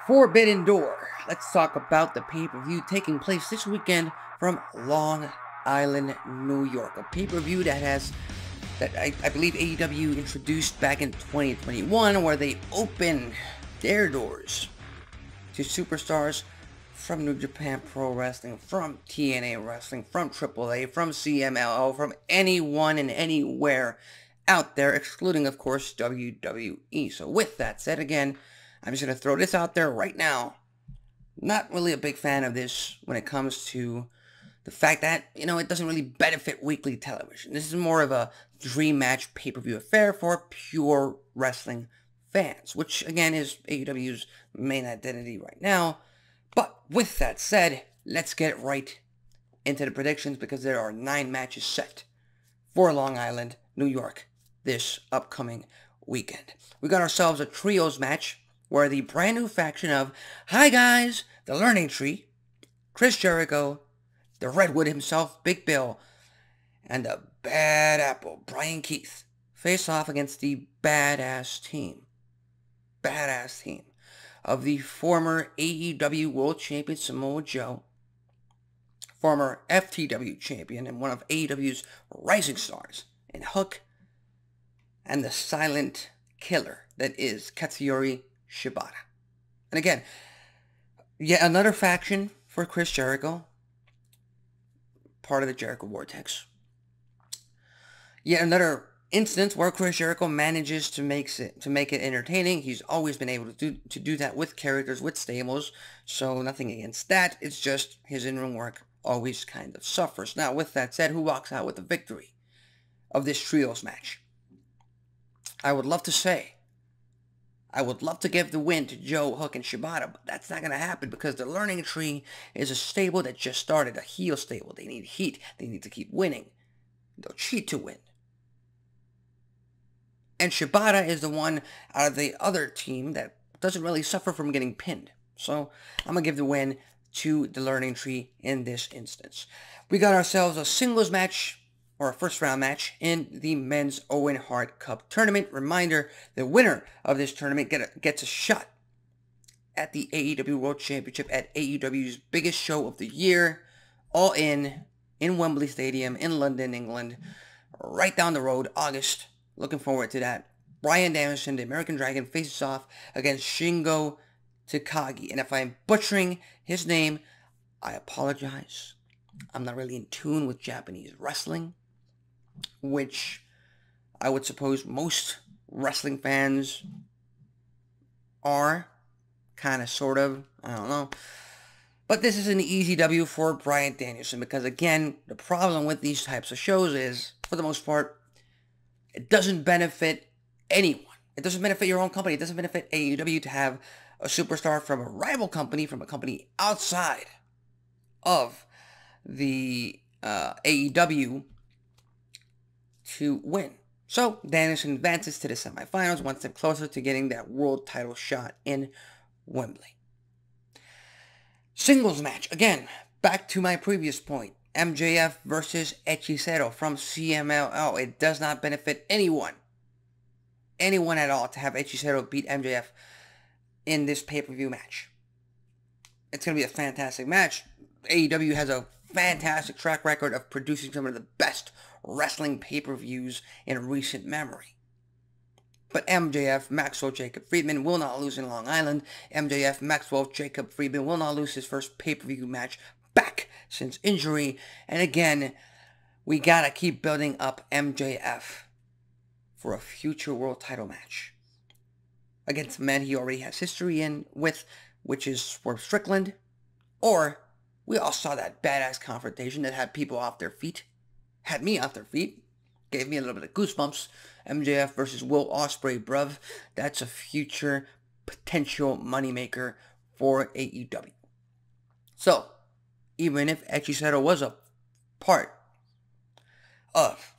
Forbidden Door. Let's talk about the pay-per-view taking place this weekend from Long Island, New York. A pay-per-view that I believe AEW introduced back in 2021, where they opened their doors to superstars from New Japan Pro Wrestling, from TNA Wrestling, from AAA, from CMLL, from anyone and anywhere out there, excluding, of course, WWE. So with that said, again, I'm just going to throw this out there right now. Not really a big fan of this when it comes to the fact that, it doesn't really benefit weekly television. This is more of a dream match pay-per-view affair for pure wrestling fans, which again is AEW's main identity right now. But with that said, let's get right into the predictions, because there are 9 matches set for Long Island, New York this upcoming weekend. We got ourselves a trios match where the brand new faction of, hi guys, the Learning Tree, Chris Jericho, the Redwood himself, Big Bill, and the Bad Apple, Brian Keith, face off against the badass team of the former AEW World Champion Samoa Joe, former FTW Champion and one of AEW's rising stars in Hook, and the silent killer that is Katsuyori Shibata. And again, yet another faction for Chris Jericho, part of the Jericho Vortex. Yet another instance where Chris Jericho manages to make it entertaining. He's always been able to do that with characters, with stables, so nothing against that. It's just his in-ring work always kind of suffers. Now, with that said, who walks out with the victory of this trios match? I would love to give the win to Joe, Hook, and Shibata, but that's not going to happen because the Learning Tree is a stable that just started, a heel stable. They need heat. They need to keep winning. They'll cheat to win. And Shibata is the one out of the other team that doesn't really suffer from getting pinned. So I'm going to give the win to the Learning Tree in this instance. We got ourselves a singles match, or a first round match, in the Men's Owen Hart Cup tournament. Reminder, the winner of this tournament gets a shot at the AEW World Championship at AEW's biggest show of the year, all in Wembley Stadium in London, England, right down the road, August. Looking forward to that. Bryan Danielson, the American Dragon, faces off against Shingo Takagi. And if I'm butchering his name, I apologize. I'm not really in tune with Japanese wrestling, which I would suppose most wrestling fans are. Kind of, sort of. I don't know. But this is an easy W for Bryan Danielson, because again, the problem with these types of shows is, for the most part, it doesn't benefit anyone. It doesn't benefit your own company. It doesn't benefit AEW to have a superstar from a rival company, from a company outside of the AEW, to win. So Danielson advances to the semifinals, one step closer to getting that world title shot in Wembley. Singles match. Again, back to my previous point. MJF versus Hechicero from CMLL. It does not benefit anyone at all, to have Hechicero beat MJF in this pay-per-view match. It's going to be a fantastic match. AEW has a fantastic track record of producing some of the best wrestling pay-per-views in recent memory. But MJF, Maxwell Jacob Friedman, will not lose in Long Island. MJF, Maxwell Jacob Friedman will not lose his first pay-per-view match back since injury. And again, we gotta keep building up MJF for a future world title match against a man he already has history with, which is Swerve Strickland. Or we all saw that badass confrontation that had people off their feet. Had me off their feet. Gave me a little bit of goosebumps. MJF versus Will Ospreay, bruv. That's a future potential moneymaker for AEW. So, even if Hechicero was a part of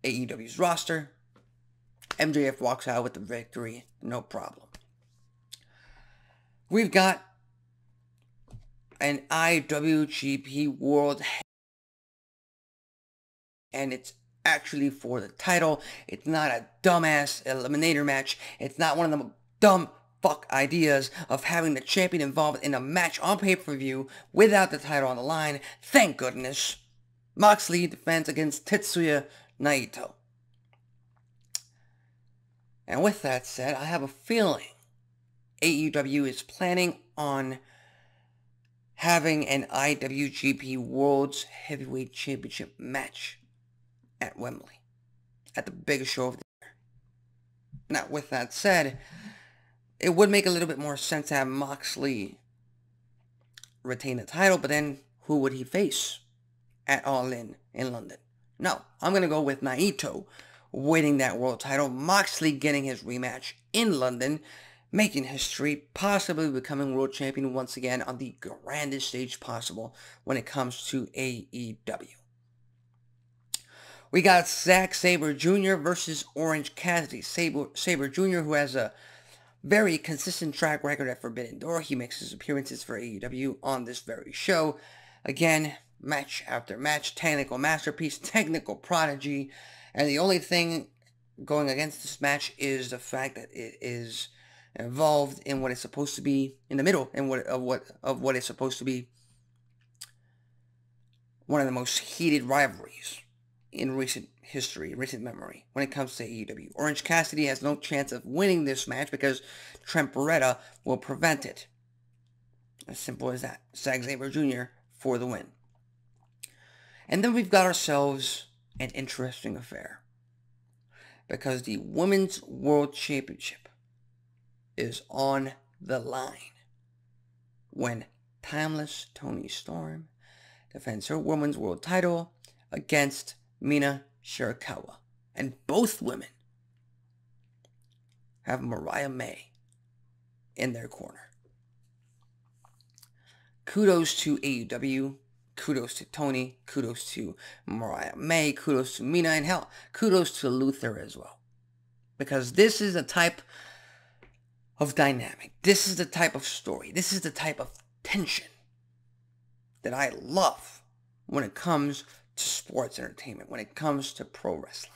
AEW's roster, MJF walks out with the victory, no problem. We've got an IWGP World, and it's actually for the title. It's not a dumbass eliminator match. It's not one of them dumb fuck ideas of having the champion involved in a match on pay-per-view without the title on the line. Thank goodness. Moxley defends against Tetsuya Naito. And with that said, I have a feeling AEW is planning on having an IWGP World Heavyweight Championship match at Wembley, at the biggest show of the year. Now, with that said, it would make a little bit more sense to have Moxley retain the title, but then who would he face at All In London? No, I'm going to go with Naito winning that world title, Moxley getting his rematch in London, making history, possibly becoming world champion once again on the grandest stage possible when it comes to AEW. We got Zack Sabre Jr. versus Orange Cassidy. Sabre Jr., who has a very consistent track record at Forbidden Door. He makes his appearances for AEW on this very show. Again, match after match, technical masterpiece, technical prodigy. And the only thing going against this match is the fact that it is involved in what it's supposed to be, in the middle of what is supposed to be one of the most heated rivalries in recent history, recent memory, when it comes to AEW. Orange Cassidy has no chance of winning this match because Trent Beretta will prevent it. As simple as that. Zack Sabre Jr. for the win. And then we've got ourselves an interesting affair, because the Women's World Championship is on the line when Timeless Toni Storm defends her Women's World title against Mina Shirakawa. And both women have Mariah May in their corner. Kudos to AEW, kudos to Toni, kudos to Mariah May, kudos to Mina, and hell, kudos to Luther as well. Because this is a type of dynamic. This is the type of story. This is the type of tension that I love when it comes to sports entertainment, when it comes to pro wrestling.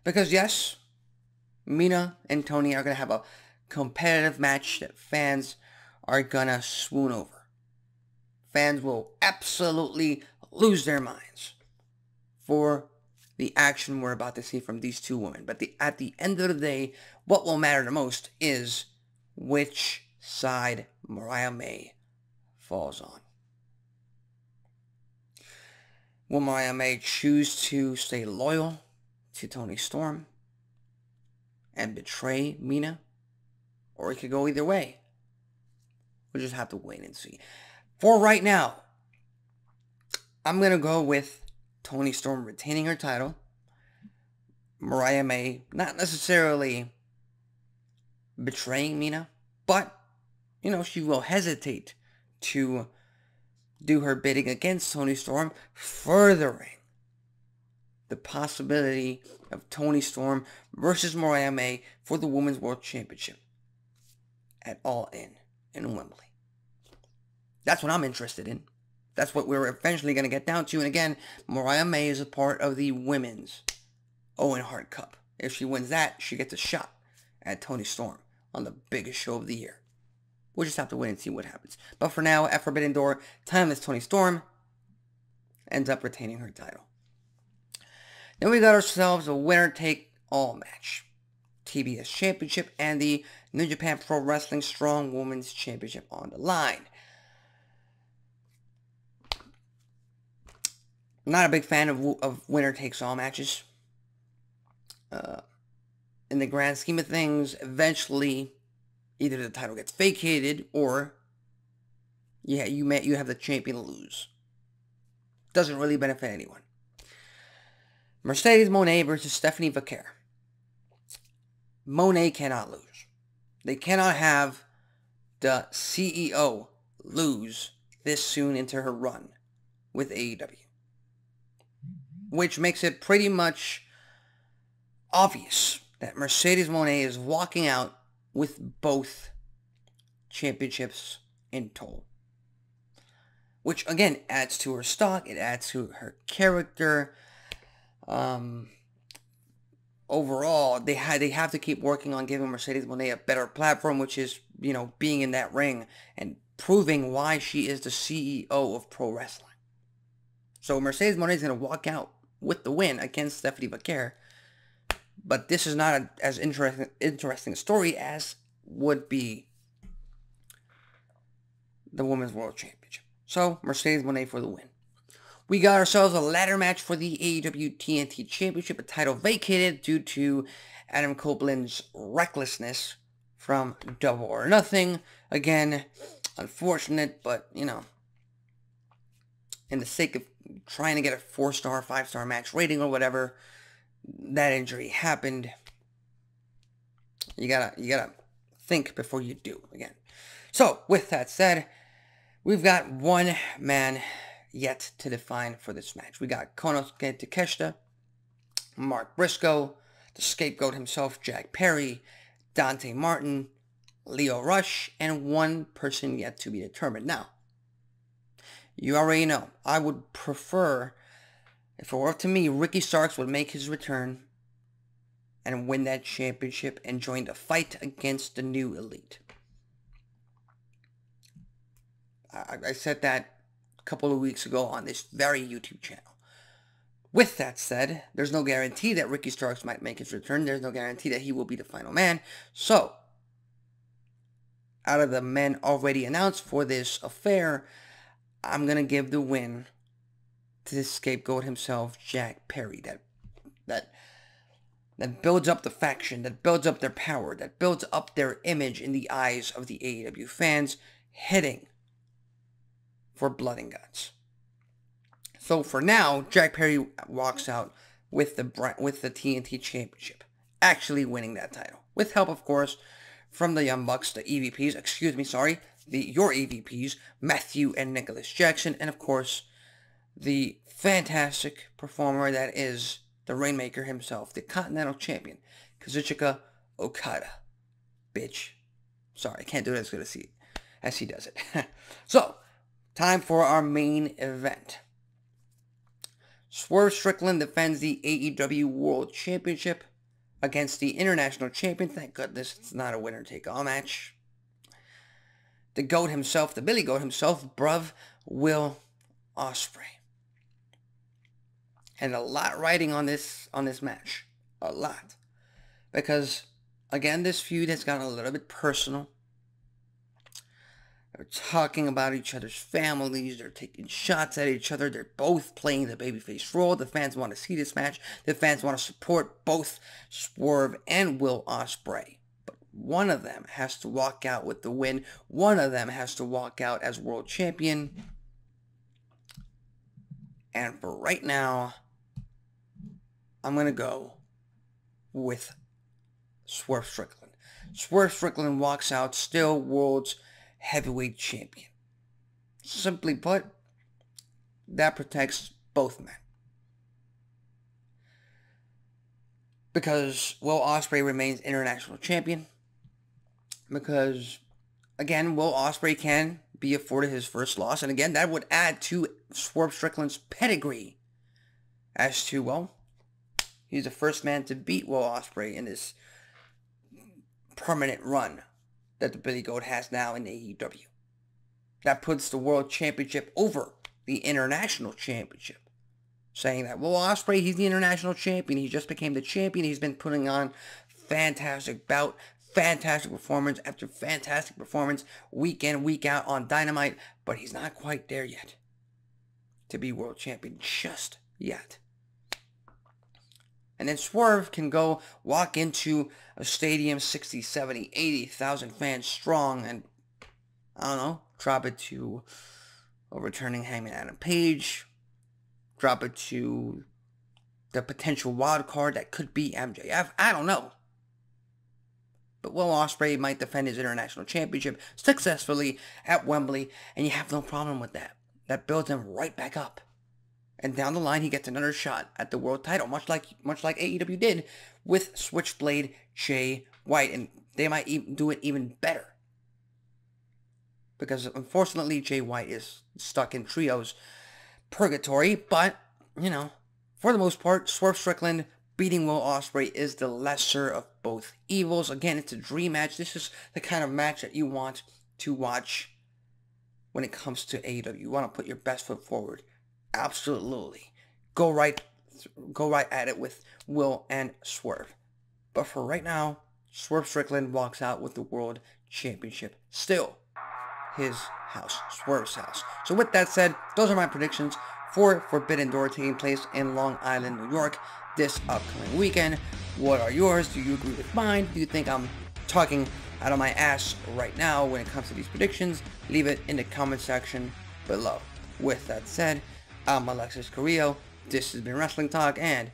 Because yes, Mina and Toni are going to have a competitive match that fans are going to swoon over. Fans will absolutely lose their minds for the action we're about to see from these two women. But at the end of the day, what will matter the most is which side Mariah May falls on. Will Mariah May choose to stay loyal to Toni Storm and betray Mina? Or it could go either way. We'll just have to wait and see. For right now, I'm going to go with Toni Storm retaining her title. Mariah May not necessarily betraying Mina, but, she will hesitate to do her bidding against Toni Storm, furthering the possibility of Toni Storm versus Mariah May for the Women's World Championship at All in Wembley. That's what I'm interested in. That's what we're eventually going to get down to. And again, Mariah May is a part of the Women's Owen Hart Cup. If she wins that, she gets a shot at Toni Storm on the biggest show of the year. We'll just have to wait and see what happens. But for now, at Forbidden Door, Timeless Toni Storm ends up retaining her title. Then we got ourselves a winner-take-all match. TBS Championship and the New Japan Pro Wrestling Strong Women's Championship on the line. Not a big fan of winner-takes-all matches. In the grand scheme of things, eventually, either the title gets vacated or, you have the champion lose. Doesn't really benefit anyone. Mercedes Moné versus Stephanie Vaquer. Moné cannot lose. They cannot have the CEO lose this soon into her run with AEW. Which makes it pretty much obvious that Mercedes Moné is walking out with both championships in tow. Which, again, adds to her stock. It adds to her character. overall, they have to keep working on giving Mercedes Moné a better platform, which is, being in that ring and proving why she is the CEO of pro wrestling. So Mercedes Moné is going to walk out with the win against Stephanie Vaquer, but this is not as interesting a story as would be the Women's World Championship. So Mercedes Moné for the win. We got ourselves a ladder match for the AEW TNT Championship, a title vacated due to Adam Copeland's recklessness from Double or Nothing. Again, unfortunate, but, in the sake of trying to get a 4-star, 5-star match rating or whatever, that injury happened. You gotta think before you do, again. So, with that said, we've got one man yet to define for this match. We got Konosuke Takeshita, Mark Briscoe, the scapegoat himself, Jack Perry, Dante Martin, Leo Rush, and one person yet to be determined. Now, you already know, I would prefer, if it were up to me, Ricky Starks would make his return and win that championship and join the fight against the New Elite. I said that a couple of weeks ago on this very YouTube channel. With that said, there's no guarantee that Ricky Starks might make his return. There's no guarantee that he will be the final man. So, out of the men already announced for this affair, I'm going to give the win to the scapegoat himself, Jack Perry. That builds up the faction, that builds up their power, that builds up their image in the eyes of the AEW fans, heading for Blood and Guts. So for now, Jack Perry walks out with the TNT Championship, actually winning that title. With help, of course, from the Young Bucks, your EVPs, Matthew and Nicholas Jackson, and of course, the fantastic performer that is the Rainmaker himself, the Continental Champion, Kazuchika Okada. Bitch. Sorry, I can't do it as good as he does it. So, time for our main event. Swerve Strickland defends the AEW World Championship against the International Champion. Thank goodness it's not a winner-take-all match. The GOAT himself, the Billy Goat himself, bruv, Will Ospreay. And a lot riding on this match. A lot. Because, again, this feud has gotten a little bit personal. They're talking about each other's families. They're taking shots at each other. They're both playing the babyface role. The fans want to see this match. The fans want to support both Swerve and Will Ospreay. But one of them has to walk out with the win. One of them has to walk out as world champion. And for right now, I'm going to go with Swerve Strickland. Swerve Strickland walks out still world's heavyweight champion. Simply put, that protects both men. Because Will Ospreay remains international champion. Because, again, Will Ospreay can be afforded his first loss. And again, that would add to Swerve Strickland's pedigree as to, well, he's the first man to beat Will Ospreay in this permanent run that the Billy Goat has now in AEW. That puts the World Championship over the International Championship. Saying that Will Ospreay, he's the International Champion. He just became the champion. He's been putting on fantastic bout, fantastic performance after fantastic performance, week in, week out on Dynamite. But he's not quite there yet to be World Champion just yet. And then Swerve can go walk into a stadium 60, 70, 80,000 fans strong and, I don't know, drop it to a returning Hangman Adam Page. Drop it to the potential wild card that could be MJF. I don't know. But Will Ospreay might defend his international championship successfully at Wembley, and you have no problem with that. That builds him right back up. And down the line, he gets another shot at the world title, much like AEW did with Switchblade Jay White. And they might even do it even better. Because, unfortunately, Jay White is stuck in trios purgatory. But, for the most part, Swerve Strickland beating Will Ospreay is the lesser of both evils. Again, it's a dream match. This is the kind of match that you want to watch when it comes to AEW. You want to put your best foot forward. Absolutely. Go right at it with Will and Swerve. But for right now, Swerve Strickland walks out with the World Championship. Still his house, Swerve's house. So with that said, those are my predictions for Forbidden Door taking place in Long Island, New York this upcoming weekend. What are yours? Do you agree with mine? Do you think I'm talking out of my ass right now when it comes to these predictions? Leave it in the comment section below. With that said, I'm Alexis Carrillo. This has been Wrestling Talk, and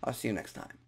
I'll see you next time.